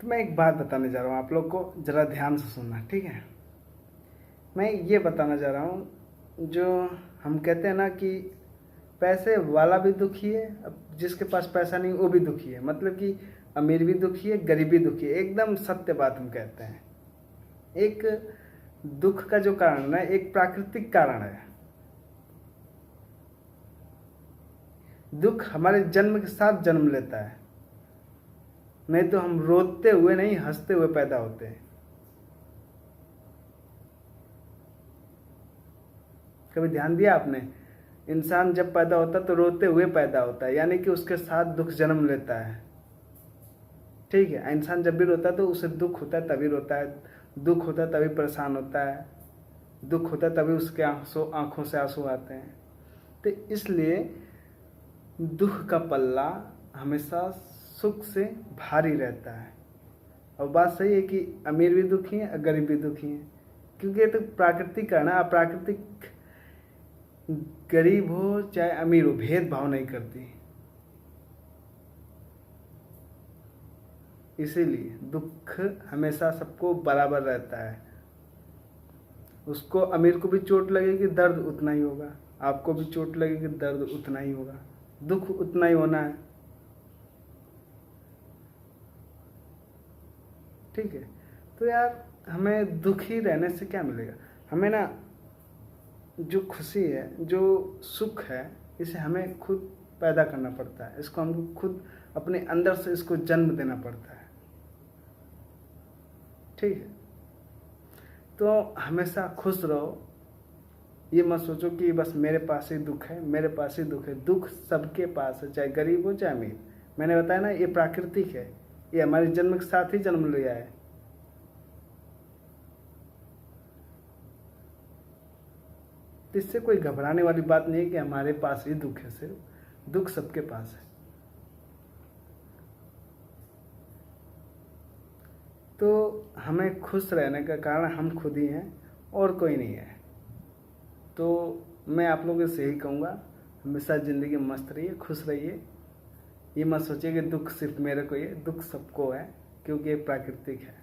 तो मैं एक बात बताने जा रहा हूँ, आप लोग को ज़रा ध्यान से सुनना, ठीक है। मैं ये बताना चाह रहा हूँ, जो हम कहते हैं ना कि पैसे वाला भी दुखी है, अब जिसके पास पैसा नहीं वो भी दुखी है, मतलब कि अमीर भी दुखी है, गरीब भी दुखी है। एकदम सत्य बात हम कहते हैं। एक दुख का जो कारण है एक प्राकृतिक कारण है। दुख हमारे जन्म के साथ जन्म लेता है, नहीं तो हम रोते हुए नहीं हंसते हुए पैदा होते हैं। कभी ध्यान दिया आपने? इंसान जब पैदा होता है तो रोते हुए पैदा होता है, यानी कि उसके साथ दुख जन्म लेता है, ठीक है। इंसान जब भी रोता है तो उसे दुख होता है तभी रोता है, दुख होता है तभी परेशान होता है, दुख होता है तभी उसके आंखों से आंसू आते हैं। तो इसलिए दुख का पल्ला हमेशा सुख से भारी रहता है। और बात सही है कि अमीर भी दुखी है और गरीब भी दुखी है, क्योंकि ये तो प्राकृतिक कारण है। अप्राकृतिक गरीब हो चाहे अमीर हो भेदभाव नहीं करती। इसीलिए दुख हमेशा सबको बराबर रहता है। उसको अमीर को भी चोट लगेगी दर्द उतना ही होगा, आपको भी चोट लगेगी दर्द उतना ही होगा, दुख उतना ही होना है, ठीक है। तो यार हमें दुखी रहने से क्या मिलेगा? हमें ना जो खुशी है, जो सुख है, इसे हमें खुद पैदा करना पड़ता है। इसको हमको खुद अपने अंदर से इसको जन्म देना पड़ता है, ठीक है। तो हमेशा खुश रहो। ये मत सोचो कि बस मेरे पास ही दुख है, मेरे पास ही दुख है। दुख सबके पास है, चाहे गरीब हो चाहे अमीर। मैंने बताया ना, ये प्राकृतिक है, ये हमारे जन्म के साथ ही जन्म लिया है। तो इससे कोई घबराने वाली बात नहीं है कि हमारे पास ही दुख है। सिर्फ दुख सबके पास है। तो हमें खुश रहने का कारण हम खुद ही हैं और कोई नहीं है। तो मैं आप लोगों से यही कहूँगा, हमेशा ज़िंदगी में मस्त रहिए, खुश रहिए। ये मत सोचिए कि दुख सिर्फ मेरे को ही है, दुख सबको है, क्योंकि ये प्राकृतिक है।